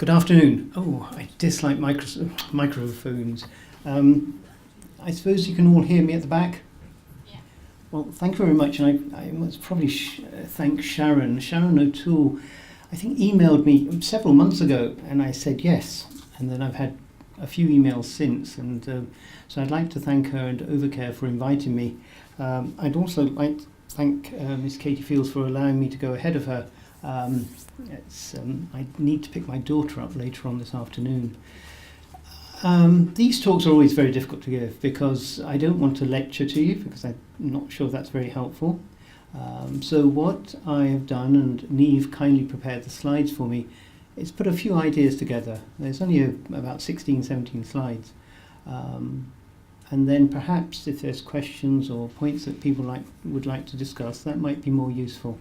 Good afternoon. Oh, I dislike microphones. I suppose you can all hear me at the back? Yeah. Well, thank you very much. And I must probably thank Sharon. Sharon O'Toole, I think, emailed me several months ago, and I said yes. And then I've had a few emails since. And so I'd like to thank her and OvaCare for inviting me. I'd also like to thank Miss Katie Fields for allowing me to go ahead of her. I need to pick my daughter up later on this afternoon. These talks are always very difficult to give because I don't want to lecture to you because I'm not sure that's very helpful. So what I have done, and Neve kindly prepared the slides for me, is put a few ideas together. There's only about 16, 17 slides. And then perhaps if there's questions or points that people would like to discuss, that might be more useful.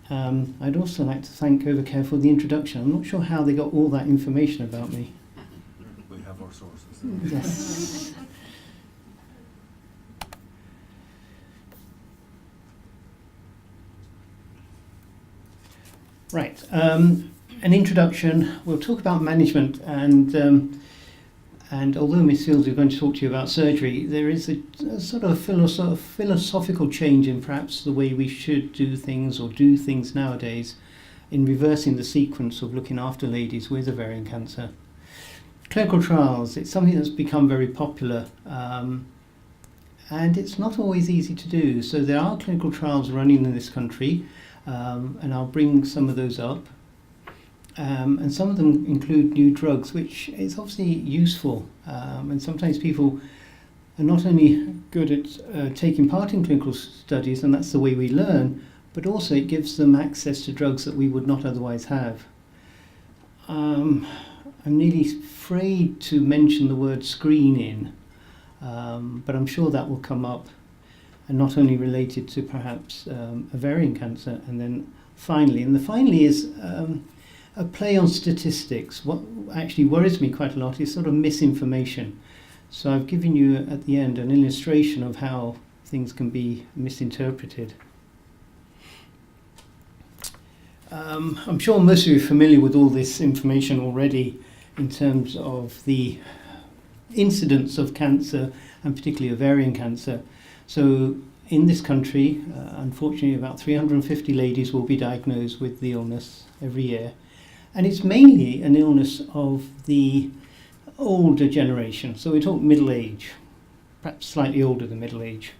I'd also like to thank OvaCare for the introduction. I'm not sure how they got all that information about me. We have our sources. Yes. Right. An introduction. We'll talk about management, and although Ms. Fields is going to talk to you about surgery, there is a sort of philosophical change in perhaps the way we should do things or do things nowadays in reversing the sequence of looking after ladies with ovarian cancer. Clinical trials, it's something that's become very popular, and it's not always easy to do. So there are clinical trials running in this country, and I'll bring some of those up. And some of them include new drugs, which is obviously useful. And sometimes people are not only good at taking part in clinical studies, and that's the way we learn, but also it gives them access to drugs that we would not otherwise have. I'm nearly afraid to mention the word screening, but I'm sure that will come up, and not only related to perhaps ovarian cancer. And then finally is a play on statistics. What actually worries me quite a lot is sort of misinformation. So I've given you at the end an illustration of how things can be misinterpreted. I'm sure most of you are familiar with all this information already in terms of the incidence of cancer, and particularly ovarian cancer. So in this country, unfortunately, about 350 ladies will be diagnosed with the illness every year. And it's mainly an illness of the older generation. So we talk middle age, perhaps slightly older than middle age.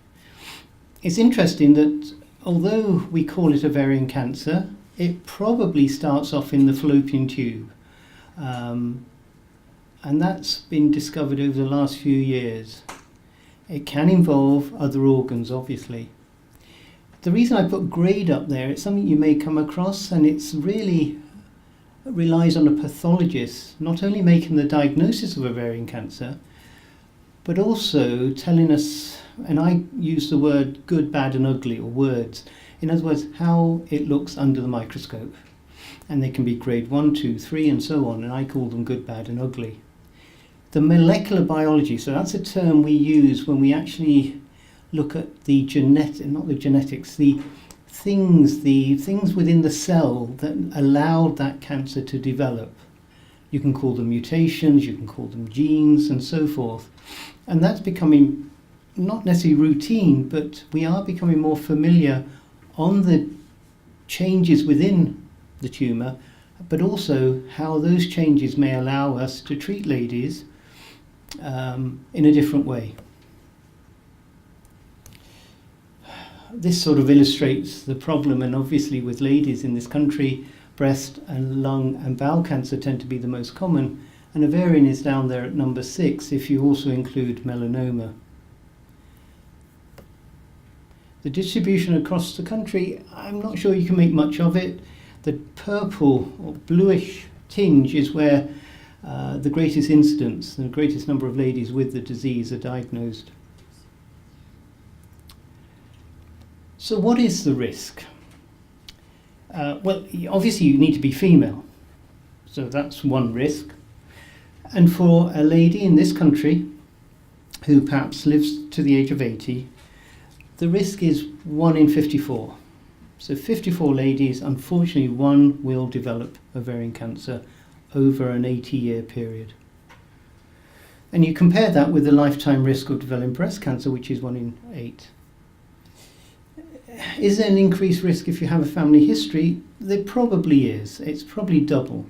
It's interesting that although we call it ovarian cancer, it probably starts off in the fallopian tube. And that's been discovered over the last few years. It can involve other organs, obviously. The reason I put grade up there, it's something you may come across, and it's really relies on a pathologist not only making the diagnosis of ovarian cancer, but also telling us, and I use the word good, bad and ugly, or words, in other words, how it looks under the microscope. And they can be grade 1, 2, 3 and so on, and I call them good, bad and ugly. The molecular biology, so that's a term we use when we actually look at the things within the cell that allowed that cancer to develop. You can call them mutations, you can call them genes and so forth. And that's becoming not necessarily routine, but we are becoming more familiar on the changes within the tumour, but also how those changes may allow us to treat ladies in a different way. This sort of illustrates the problem, and obviously with ladies in this country, breast and lung and bowel cancer tend to be the most common, and ovarian is down there at number 6 if you also include melanoma. The distribution across the country, I'm not sure you can make much of it. The purple or bluish tinge is where the greatest incidence, the greatest number of ladies with the disease are diagnosed. So what is the risk? Well, obviously you need to be female, so that's one risk. And for a lady in this country who perhaps lives to the age of 80, the risk is 1 in 54. So 54 ladies, unfortunately, one will develop ovarian cancer over an 80-year period. And you compare that with the lifetime risk of developing breast cancer, which is 1 in 8. Is there an increased risk if you have a family history? There probably is. It's probably double.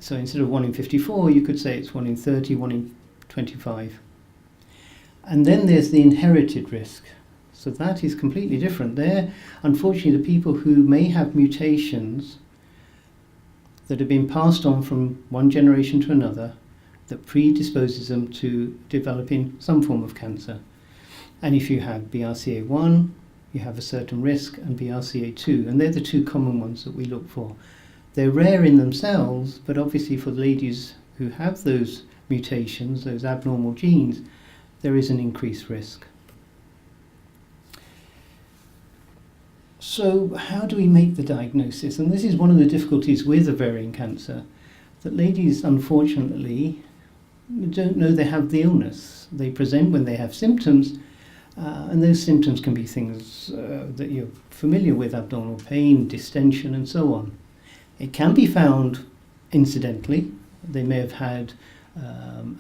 So instead of 1 in 54, you could say it's 1 in 30, 1 in 25. And then there's the inherited risk. So that is completely different. There, unfortunately, the people who may have mutations that have been passed on from one generation to another that predisposes them to developing some form of cancer. And if you have BRCA1, you have a certain risk, and BRCA2, and they're the two common ones that we look for. They're rare in themselves, but obviously for ladies who have those mutations, those abnormal genes, there is an increased risk. So how do we make the diagnosis? And this is one of the difficulties with ovarian cancer, that ladies unfortunately don't know they have the illness. They present when they have symptoms, and those symptoms can be things that you're familiar with, abdominal pain, distension, and so on. It can be found incidentally. They may have had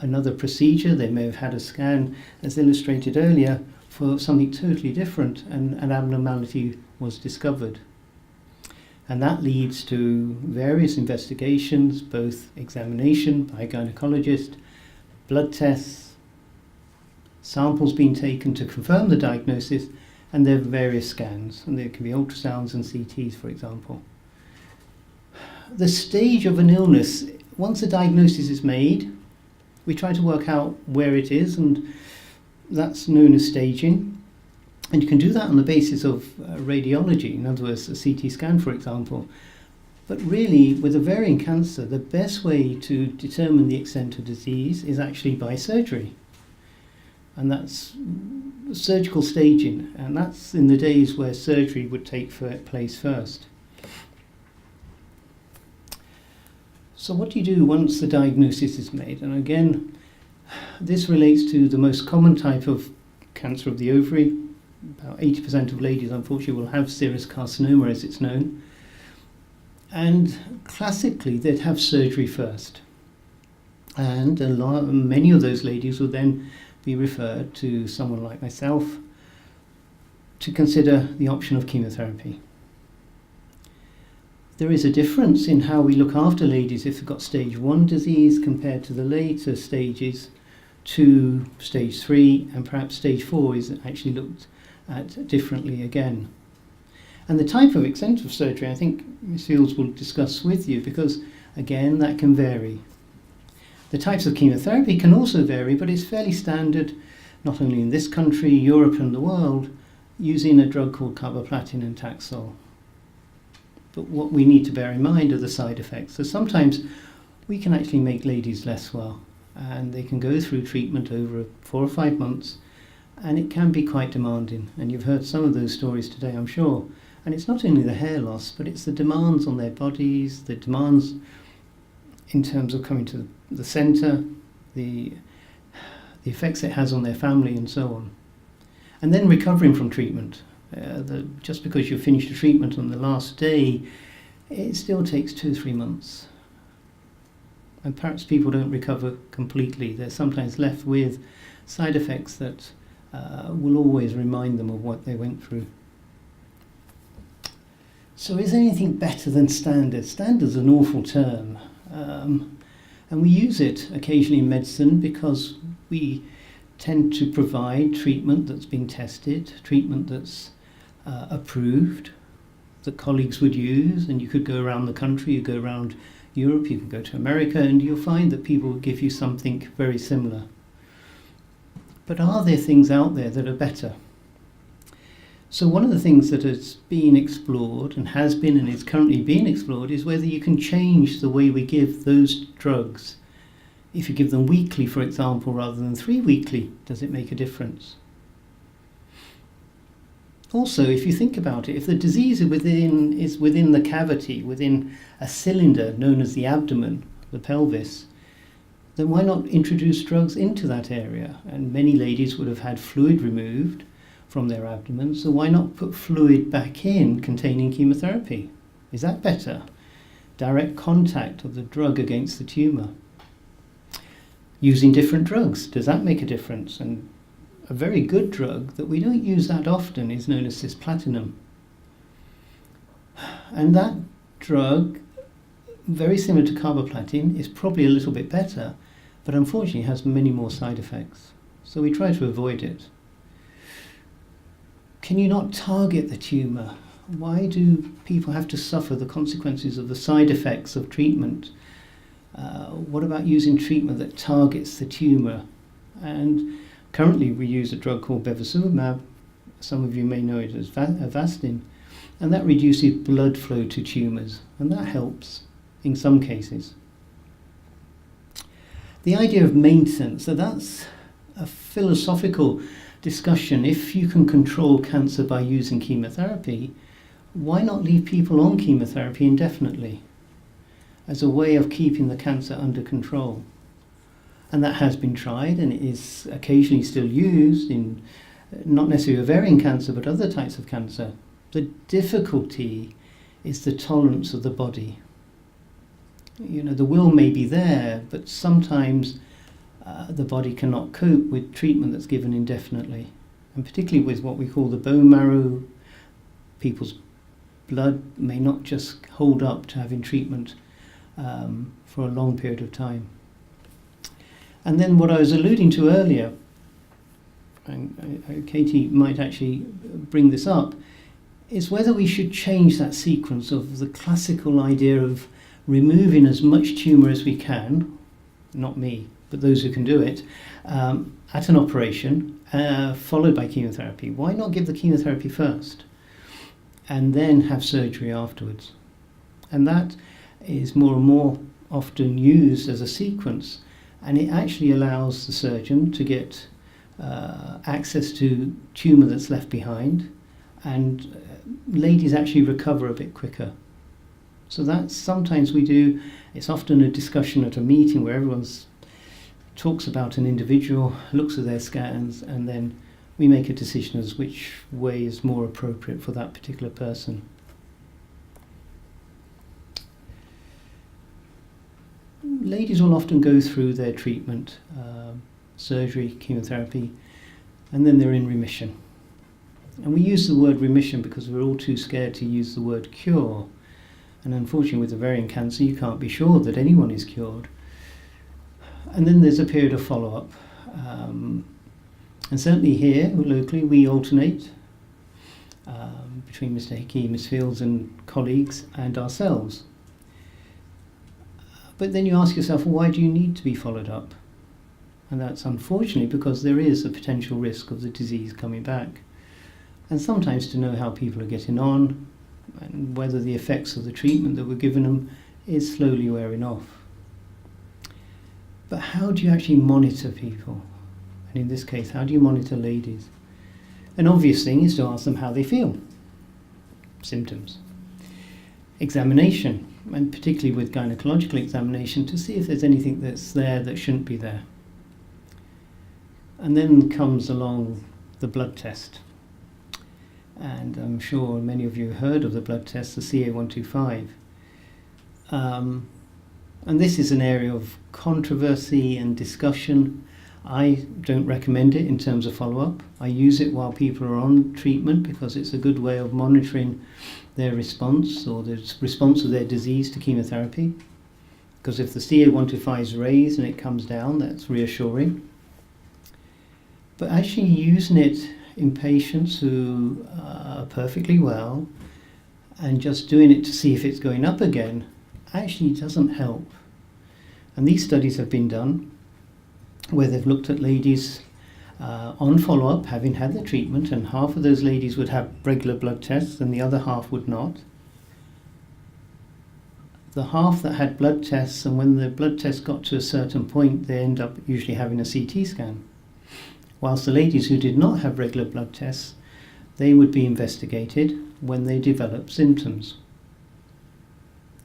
another procedure, they may have had a scan, as illustrated earlier, for something totally different, and an abnormality was discovered. And that leads to various investigations, both examination by a gynecologist, blood tests, samples being taken to confirm the diagnosis, and there are various scans, and there can be ultrasounds and CTs, for example. The stage of an illness, once a diagnosis is made, we try to work out where it is, and that's known as staging. And you can do that on the basis of radiology, in other words, a CT scan, for example. But really, with ovarian cancer, the best way to determine the extent of disease is actually by surgery. And that's surgical staging, and that's in the days where surgery would take place first. So what do you do once the diagnosis is made? And again, this relates to the most common type of cancer of the ovary. About 80% of ladies, unfortunately, will have serous carcinoma, as it's known. And classically, they'd have surgery first. And many of those ladies will then be referred to someone like myself to consider the option of chemotherapy. There is a difference in how we look after ladies if they've got stage 1 disease compared to the later stages 2, stage 3, and perhaps stage 4 is actually looked at differently again. And the type of extent of surgery, I think Ms. Fields will discuss with you, because again, that can vary. The types of chemotherapy can also vary, but it's fairly standard, not only in this country, Europe and the world, using a drug called carboplatin and Taxol. But what we need to bear in mind are the side effects. So sometimes we can actually make ladies less well, and they can go through treatment over 4 or 5 months, and it can be quite demanding. And you've heard some of those stories today, I'm sure. And it's not only the hair loss, but it's the demands on their bodies, the demands in terms of coming to the centre, the effects it has on their family, and so on. And then recovering from treatment. Just because you finished a treatment on the last day, it still takes 2 or 3 months. And perhaps people don't recover completely. They're sometimes left with side effects that will always remind them of what they went through. So is there anything better than standard? Standard's an awful term. And we use it occasionally in medicine because we tend to provide treatment that's been tested, treatment that's approved, that colleagues would use, and you could go around the country, you go around Europe, you can go to America, and you'll find that people will give you something very similar. But are there things out there that are better? So one of the things that has been explored, and has been and is currently being explored, is whether you can change the way we give those drugs. If you give them weekly, for example, rather than 3 weekly, does it make a difference? Also, if you think about it, if the disease is within the cavity, within a cylinder known as the abdomen, the pelvis, then why not introduce drugs into that area? And many ladies would have had fluid removed from their abdomen, so why not put fluid back in containing chemotherapy? Is that better? direct contact of the drug against the tumour. Using different drugs, does that make a difference? And a very good drug that we don't use that often is known as cisplatinum. And that drug, very similar to carboplatin, is probably a little bit better, but unfortunately has many more side effects. So we try to avoid it. Can you not target the tumour? Why do people have to suffer the consequences of the side effects of treatment? What about using treatment that targets the tumour? And currently we use a drug called bevacizumab. Some of you may know it as Avastin, and that reduces blood flow to tumours, and that helps in some cases. The idea of maintenance, so that's a philosophical discussion. If you can control cancer by using chemotherapy, why not leave people on chemotherapy indefinitely as a way of keeping the cancer under control? And that has been tried, and it is occasionally still used in not necessarily ovarian cancer but other types of cancer. The difficulty is the tolerance of the body. The will may be there, but sometimes the body cannot cope with treatment that's given indefinitely, and particularly with what we call the bone marrow. People's blood may not just hold up to having treatment for a long period of time. And then what I was alluding to earlier, and Katie might actually bring this up, is whether we should change that sequence of the classical idea of removing as much tumour as we can, not me, but those who can do it, at an operation, followed by chemotherapy. Why not give the chemotherapy first and then have surgery afterwards? And that is more and more often used as a sequence, and it actually allows the surgeon to get access to tumour that's left behind, and ladies actually recover a bit quicker. So that's sometimes we do. It's often a discussion at a meeting where everyone talks about an individual, looks at their scans, and then we make a decision as which way is more appropriate for that particular person. Ladies will often go through their treatment, surgery, chemotherapy, and then they're in remission. And we use the word remission because we're all too scared to use the word cure. And unfortunately with ovarian cancer you can't be sure that anyone is cured. And then there's a period of follow-up. And certainly here, locally, we alternate between Mr. Hickey, Ms. Fields and colleagues and ourselves. But then you ask yourself, well, why do you need to be followed up? And that's unfortunately because there is a potential risk of the disease coming back. And sometimes to know how people are getting on and whether the effects of the treatment that we're giving them is slowly wearing off. But how do you actually monitor people? And in this case, how do you monitor ladies? An obvious thing is to ask them how they feel. Symptoms. Examination, and particularly with gynecological examination, to see if there's anything that's there that shouldn't be there. And then comes along the blood test. And I'm sure many of you have heard of the blood test, the CA-125. And this is an area of controversy and discussion. I don't recommend it in terms of follow-up. I use it while people are on treatment because it's a good way of monitoring their response or the response of their disease to chemotherapy. Because if the CA-125 is raised and it comes down, that's reassuring. But actually using it in patients who are perfectly well and just doing it to see if it's going up again actually doesn't help. And these studies have been done where they've looked at ladies on follow-up having had the treatment, and half of those ladies would have regular blood tests and the other half would not. The half that had blood tests, and when the blood test got to a certain point, they end up usually having a CT scan. Whilst the ladies who did not have regular blood tests, they would be investigated when they developed symptoms.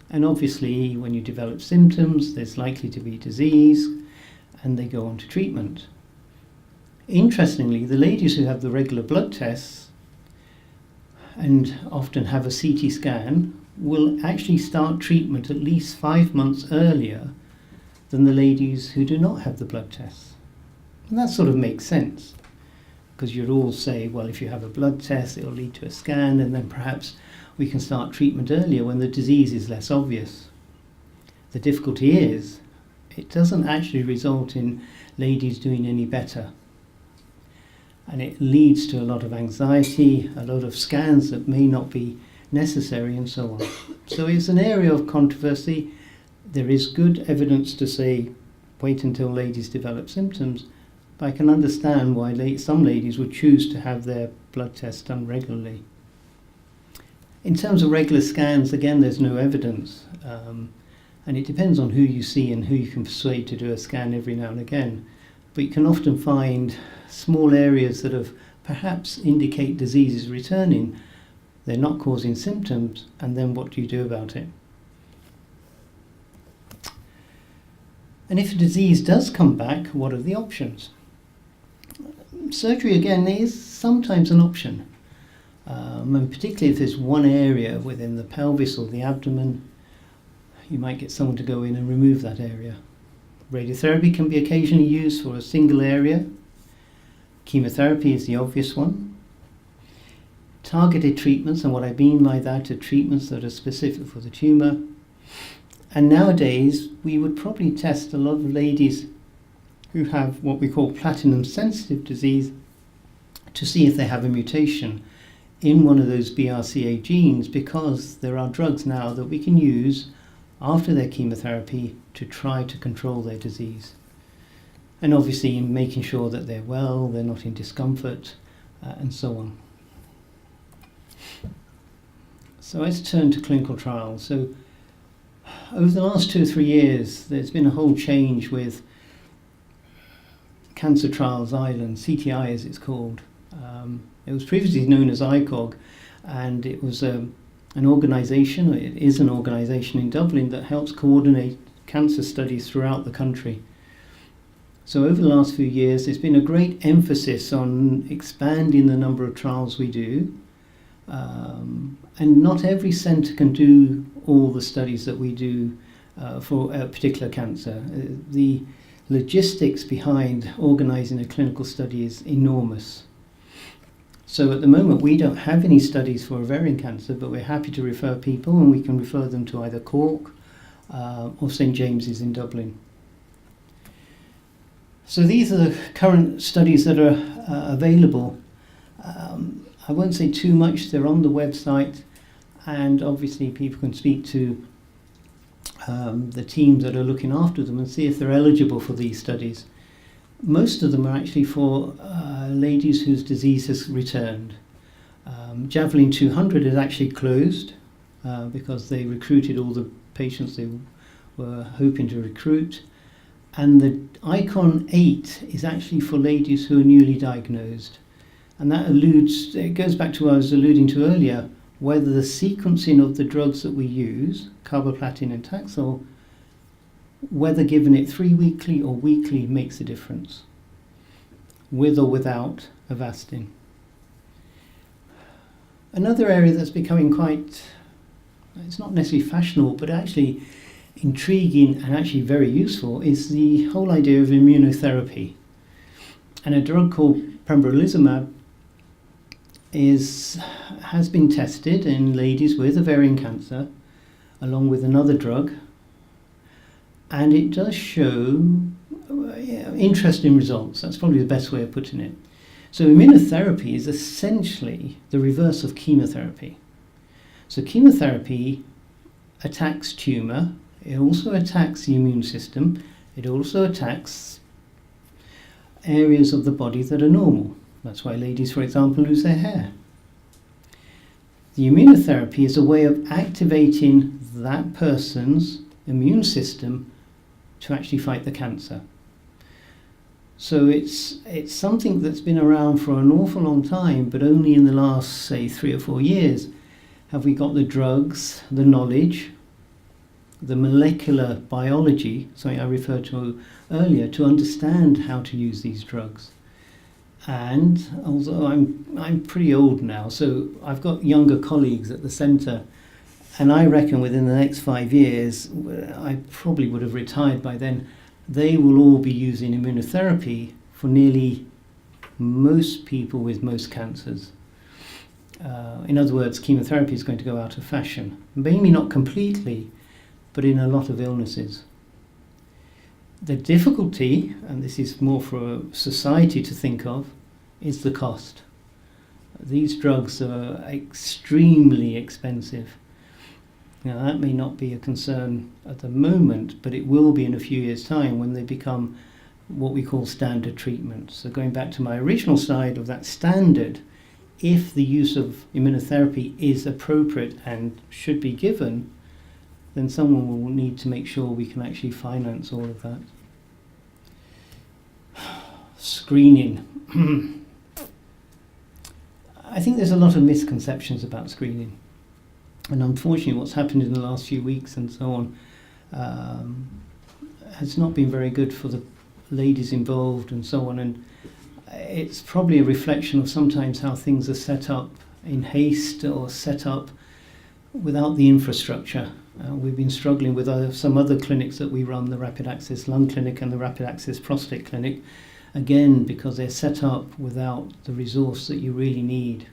And obviously when you develop symptoms, there's likely to be disease, and they go on to treatment. Interestingly, the ladies who have the regular blood tests and often have a CT scan will actually start treatment at least 5 months earlier than the ladies who do not have the blood tests. And that sort of makes sense, because you'd all say, well, if you have a blood test, it'll lead to a scan, and then perhaps we can start treatment earlier when the disease is less obvious. The difficulty is, it doesn't actually result in ladies doing any better. And it leads to a lot of anxiety, a lot of scans that may not be necessary, and so on. So it's an area of controversy. There is good evidence to say, wait until ladies develop symptoms, but I can understand why some ladies would choose to have their blood tests done regularly. In terms of regular scans, again, there's no evidence. And it depends on who you see and who you can persuade to do a scan every now and again. But you can often find small areas that have perhaps indicate disease is returning. They're not causing symptoms, and then what do you do about it? And if a disease does come back, what are the options? Surgery, again, is sometimes an option. And particularly if there's one area within the pelvis or the abdomen, you might get someone to go in and remove that area. Radiotherapy can be occasionally used for a single area. Chemotherapy is the obvious one. Targeted treatments, and what I mean by that are treatments that are specific for the tumour. And nowadays, we would probably test a lot of ladies who have what we call platinum-sensitive disease to see if they have a mutation in one of those BRCA genes, because there are drugs now that we can use after their chemotherapy to try to control their disease. And obviously in making sure that they're well, they're not in discomfort, and so on. So let's turn to clinical trials. So over the last 2 or 3 years, there's been a whole change with Cancer Trials Ireland, CTI as it's called. It was previously known as ICOG, and it was an organisation, it is an organisation in Dublin that helps coordinate cancer studies throughout the country. So over the last few years, there's been a great emphasis on expanding the number of trials we do. And not every centre can do all the studies that we do for a particular cancer. The logistics behind organising a clinical study is enormous. So at the moment we don't have any studies for ovarian cancer, but we're happy to refer people, and we can refer them to either Cork or St James's in Dublin. So these are the current studies that are available. I won't say too much, they're on the website, and obviously people can speak to the teams that are looking after them and see if they're eligible for these studies. Most of them are actually for ladies whose disease has returned. Javelin 200 is actually closed because they recruited all the patients they were hoping to recruit. And the Icon 8 is actually for ladies who are newly diagnosed. And that it goes back to what I was alluding to earlier, whether the sequencing of the drugs that we use, carboplatin and Taxol, whether given it 3 weekly or weekly makes a difference, with or without Avastin. Another area that's becoming quite, it's not necessarily fashionable, but actually intriguing and actually very useful, is the whole idea of immunotherapy. And a drug called pembrolizumab has been tested in ladies with ovarian cancer along with another drug, and it does show interesting results. That's probably the best way of putting it. So immunotherapy is essentially the reverse of chemotherapy. So chemotherapy attacks tumour, it also attacks the immune system, it also attacks areas of the body that are normal. That's why ladies, for example, lose their hair. The immunotherapy is a way of activating that person's immune system to actually fight the cancer. So it's something that's been around for an awful long time, but only in the last, say, 3 or 4 years have we got the drugs, the knowledge, the molecular biology, something I referred to earlier, to understand how to use these drugs. And although I'm pretty old now, so I've got younger colleagues at the centre, And I reckon within the next 5 years, I probably would have retired by then, they will all be using immunotherapy for nearly most people with most cancers. In other words, chemotherapy is going to go out of fashion. Maybe not completely, but in a lot of illnesses. The difficulty, and this is more for society to think of, is the cost. These drugs are extremely expensive. Now, that may not be a concern at the moment, but it will be in a few years' time when they become what we call standard treatment. So going back to my original slide of that standard, if the use of immunotherapy is appropriate and should be given, then someone will need to make sure we can actually finance all of that. Screening. I think there's a lot of misconceptions about screening. And unfortunately, what's happened in the last few weeks and so on has not been very good for the ladies involved and so on. And it's probably a reflection of sometimes how things are set up in haste or set up without the infrastructure. We've been struggling with some other clinics that we run, the Rapid Access Lung Clinic and the Rapid Access Prostate Clinic, again because they're set up without the resource that you really need.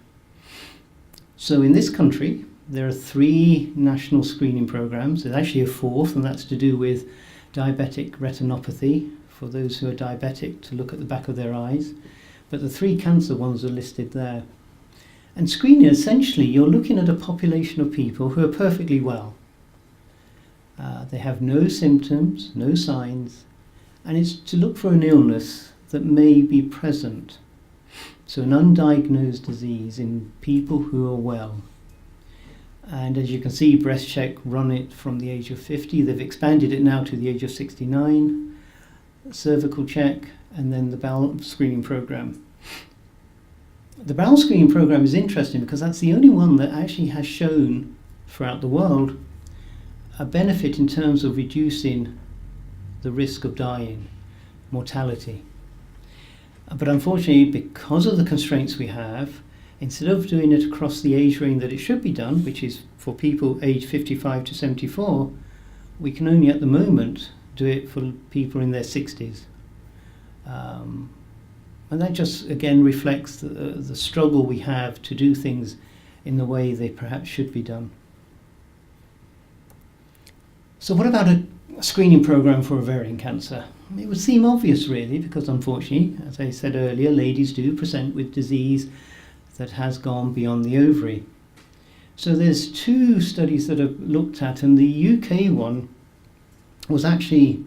So in this country, there are 3 national screening programs. There's actually a 4th, and that's to do with diabetic retinopathy, for those who are diabetic, to look at the back of their eyes. But the 3 cancer ones are listed there. And screening, essentially, you're looking at a population of people who are perfectly well. They have no symptoms, no signs, and it's to look for an illness that may be present. So an undiagnosed disease in people who are well. And as you can see, Breast Check run it from the age of 50. They've expanded it now to the age of 69. Cervical Check, and then the bowel screening program. The bowel screening program is interesting because that's the only one that actually has shown throughout the world a benefit in terms of reducing the risk of dying, mortality. But unfortunately, because of the constraints we have, instead of doing it across the age range that it should be done, which is for people aged 55 to 74, we can only at the moment do it for people in their 60s. And that just again reflects the struggle we have to do things in the way they perhaps should be done. So what about a screening program for ovarian cancer? It would seem obvious really, because unfortunately, as I said earlier, ladies do present with disease that has gone beyond the ovary. So there's 2 studies that I've looked at, and the UK one was actually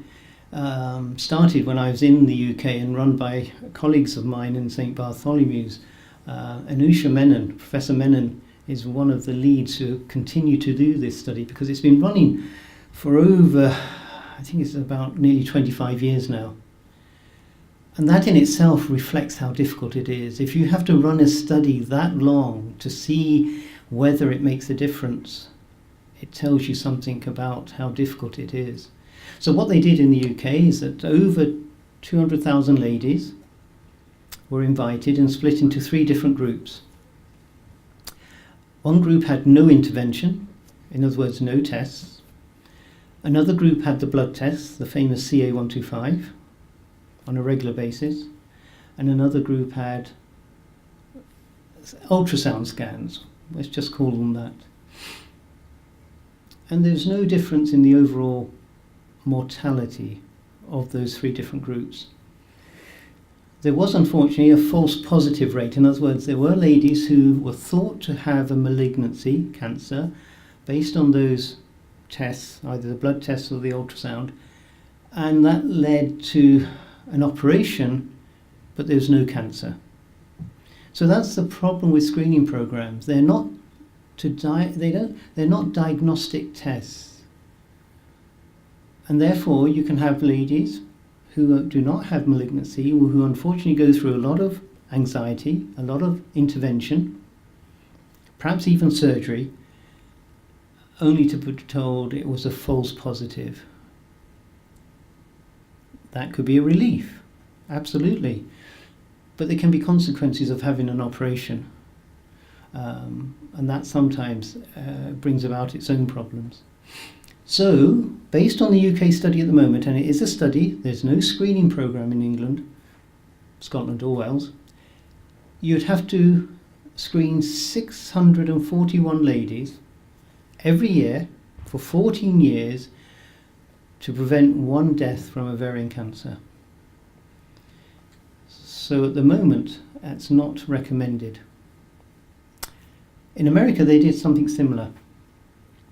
started when I was in the UK and run by colleagues of mine in St Bartholomew's. Anusha Menon, Professor Menon, is one of the leads who continue to do this study because it's been running for over, I think it's about nearly 25 years now. And that in itself reflects how difficult it is. If you have to run a study that long to see whether it makes a difference, it tells you something about how difficult it is. So what they did in the UK is that over 200,000 ladies were invited and split into 3 different groups. One group had no intervention, in other words, no tests. Another group had the blood tests, the famous CA125, on a regular basis. And another group had ultrasound scans, let's just call them that. And there's no difference in the overall mortality of those 3 different groups. There was unfortunately a false positive rate. In other words, there were ladies who were thought to have a malignancy, cancer, based on those tests, either the blood tests or the ultrasound, and that led to an operation, but there was no cancer. So that's the problem with screening programs. They're not they're not diagnostic tests. And therefore you can have ladies who do not have malignancy, or who unfortunately go through a lot of anxiety, a lot of intervention, perhaps even surgery, only to be told it was a false positive. That could be a relief, absolutely. But there can be consequences of having an operation. and that sometimes brings about its own problems. So, based on the UK study at the moment, and it is a study, there's no screening programme in England, Scotland or Wales, you'd have to screen 641 ladies every year for 14 years to prevent one death from ovarian cancer. So at the moment, that's not recommended. In America, they did something similar,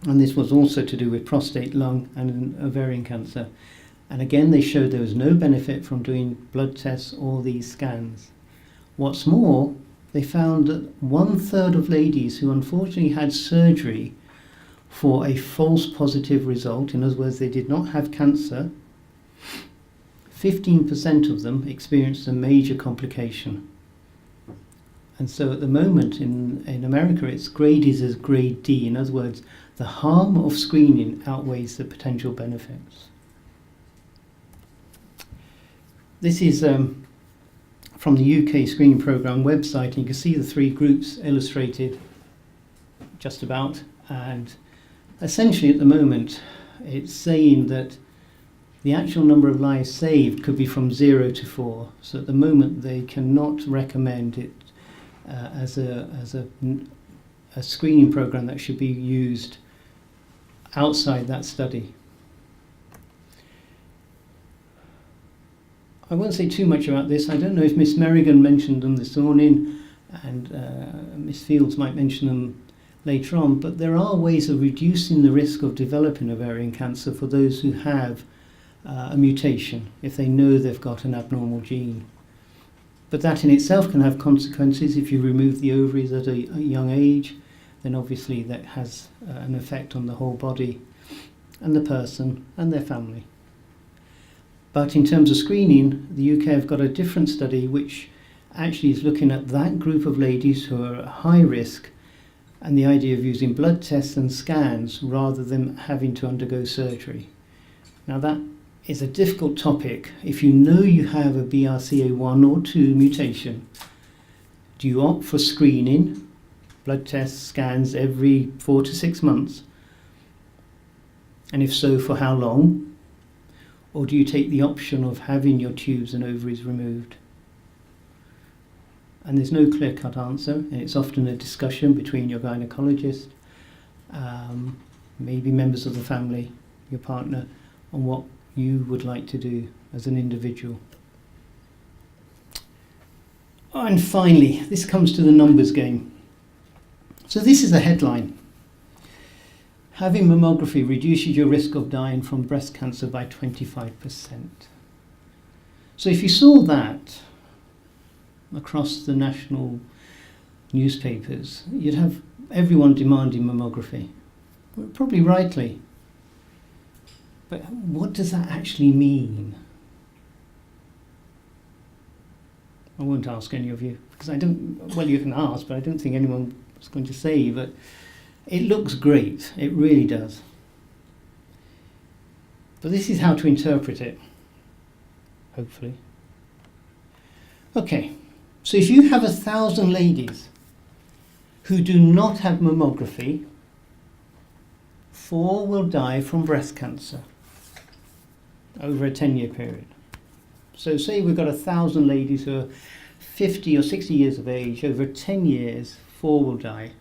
and this was also to do with prostate, lung, and ovarian cancer. And again, they showed there was no benefit from doing blood tests or these scans. What's more, they found that 1/3 of ladies who unfortunately had surgery for a false positive result, in other words, they did not have cancer, 15% of them experienced a major complication. And so at the moment in America, it's graded as grade D. In other words, the harm of screening outweighs the potential benefits. This is from the UK screening programme website, and you can see the three groups illustrated just about. And essentially at the moment, it's saying that the actual number of lives saved could be from 0 to 4. So at the moment, they cannot recommend it as a screening program that should be used outside that study. I won't say too much about this. I don't know if Miss Merrigan mentioned them this morning, and Miss Fields might mention them later on, but there are ways of reducing the risk of developing ovarian cancer for those who have a mutation, if they know they've got an abnormal gene. But that in itself can have consequences. If you remove the ovaries at a young age, then obviously that has an effect on the whole body and the person and their family. But in terms of screening, the UK have got a different study which actually is looking at that group of ladies who are at high risk, and the idea of using blood tests and scans rather than having to undergo surgery. Now that is a difficult topic. If you know you have a BRCA1 or 2 mutation, do you opt for screening, blood tests, scans every 4 to 6 months? And if so, for how long? Or do you take the option of having your tubes and ovaries removed? And there's no clear-cut answer, and it's often a discussion between your gynecologist, maybe members of the family, your partner, on what you would like to do as an individual. And finally, this comes to the numbers game. So this is a headline. Having mammography reduces your risk of dying from breast cancer by 25%. So if you saw that across the national newspapers, you'd have everyone demanding mammography. Probably rightly. But what does that actually mean? I won't ask any of you, because I don't, well, you can ask, but I don't think anyone is going to say, but it looks great, it really does. But this is how to interpret it, hopefully. Okay, so if you have 1,000 ladies who do not have mammography, 4 will die from breast cancer over a 10-year period. So say we've got 1,000 ladies who are 50 or 60 years of age, over 10 years, 4 will die,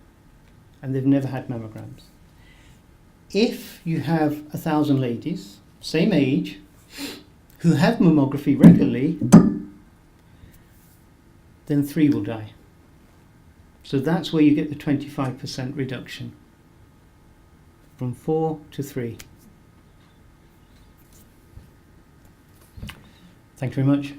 and they've never had mammograms. If you have 1,000 ladies, same age, who have mammography regularly, then 3 will die. So that's where you get the 25% reduction, from 4 to 3. Thank you very much.